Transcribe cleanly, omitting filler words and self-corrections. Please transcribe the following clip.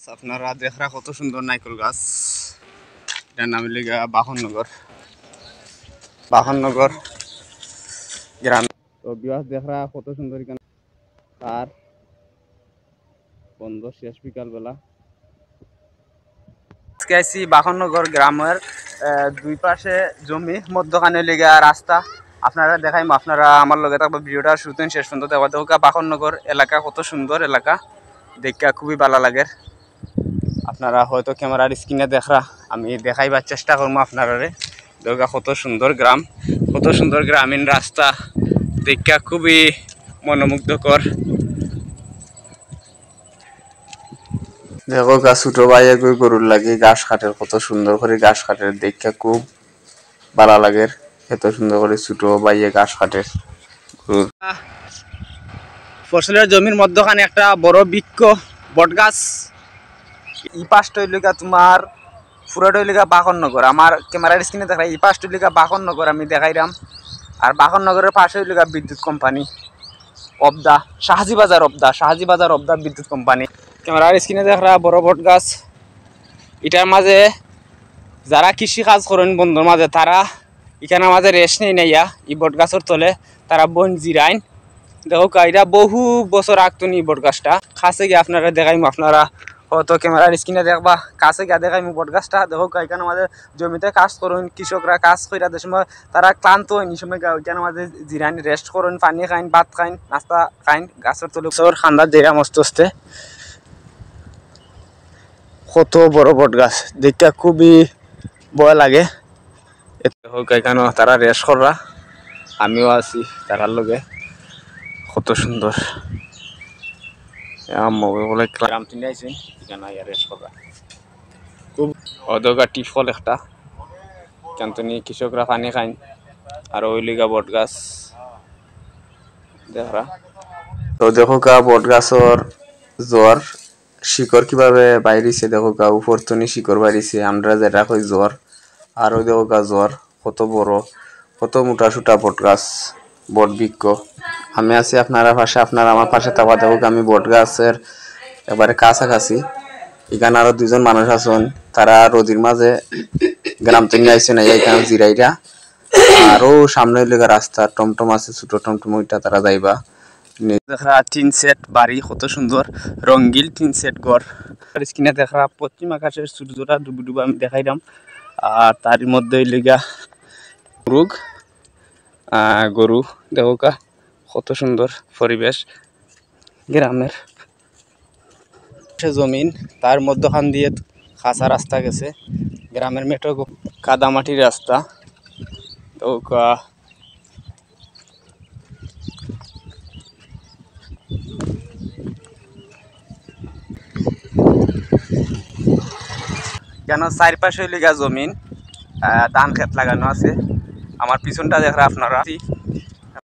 আপনারা দেখরা কত সুন্দর নাইকল গাছ, এটার নাম লিগা বাহননগর গ্রাম। তো বিবাস দেখরা কত সুন্দর এখানে তার বন্ধ শেষ বিকাল বেলা। আজকে আইছি বাহননগর গ্রামের দুই পাশে জমি, মধ্যখানে লিগা রাস্তা। আপনারা দেখাইম, আপনারা আমার লগে থাকবে ভিডিওটা শুরুতেন শেষ পর্যন্ত দেখবা। দেখা বাহননগর এলাকা কত সুন্দর এলাকা, দেখা খুবই ভালো লাগে। আপনারা হয়তো ক্যামেরার স্ক্রিনে দেখরা, আমি দেখাইবার চেষ্টা করবো আপনারা। দেখা কত সুন্দর গ্রাম, কত সুন্দর গ্রামীণ রাস্তা, দেখা খুবই মনোমুগ্ধকর। দেখো গা ছোট ভাইয়া গই গরুর লাগে ঘাস কাটের, কত সুন্দর করে ঘাস কাটের, দেখা খুব ভালো লাগে। এত সুন্দর করে ছোট ভাইয়া ঘাস কাটের গরুর। ফসলের জমির মধ্যখানে একটা বড় বৃক্ষ বট গাছ। ই পাশটা হইলিকা তোমার পুরোটা হইলিকা বাহননগর, আমার ক্যামেরার স্ক্রিনে দেখা এই পাশটা হইলিকা বাহননগর আমি দেখাইলাম। আর বাহননগরের পাশে হইলিকা বিদ্যুৎ কোম্পানি অবদা, শাহজি বাজার অবদা বিদ্যুৎ কোম্পানি। ক্যামেরার স্ক্রিনে দেখা বড় বট গাছ। এটার মাঝে যারা কৃষি কাজ করেন বন্ধুর মাঝে, তারা এখানে মাঝে রেস্ট নেই নাইয়া ই বট গাছের তলে তারা বন জিরাইন। দেখো এটা বহু বছর আগতো নি বট গাছটা। কাছে গিয়ে আপনারা দেখাইম, আপনারা হয়তো ক্যামেরার স্ক্রিনে দেখবা, কাছে গিয়ে দেখাইম বট গাছটা। দেখো এখানে মাঝে জমিতে কাজ করুন, কৃষকরা কাজ করে যে সময় তারা ক্লান্ত হয়নি, সময় ওইখানে মাঝে জিরাইন রেস্ট করুন, পানি খাইন, ভাত খাইন, নাস্তা খাইন গাছের তলে খান্দার জেরা মস্ত আসতে। কত বড় বট গাছ, দেখতে খুবই ভয় লাগে। এখানে তারা রেস্ট করা, আমিও আছি তারার লগে। কত সুন্দর বলে গ্রাম তিনি আইছেন, এখানে রেস্ট করা খুব অদগা টিফল একটা। কেনতনি কৃষকরা পানি খাইন। আর ওই লিগা বট গাছ দেখরা। তো দেখো গা বট গাছর জ্বর শিকড় কিভাবে বাইরেছে, দেখো গা উপর তনি শিকড় বাইরেছে, আমরা যেটা কই জ্বর। আর ওই দেখো গা জ্বর কত বড়, কত মোটা সোটা বট গাছ, বট বৃক্ষ। আমি আছি আপনারা পাশে, আপনারা আমার পাশে থাকা। দেখো আমি বট গাছের এবারে কাছাকাছি। এখানে আরো দুজন মানুষ আছেন, তারা রোদির মাঝে গ্রাম থেকে আইসে না এখানে জিরাইরা। আরো সামনে লেগে রাস্তা টমটম আছে, ছোট টমটম, ওইটা তারা যাইবা। দেখা তিন সেট বাড়ি, কত সুন্দর রঙ্গিল তিন সেট ঘর। স্ক্রিনে দেখা পশ্চিম আকাশের সূর্যটা ডুবু ডুবু আমি দেখাইলাম। আর তার মধ্যে লেগা গরু দেখো কত সুন্দর পরিবেশ গ্রামের। জমিন, তার মধ্যখান দিয়ে খাঁচা রাস্তা গেছে, গ্রামের মেটো কাদামাটির রাস্তা। তো কেন চারপাশে লিগা জমিন, ধান ক্ষেত লাগানো আছে। আমার পিছনটা দেখা আপনারা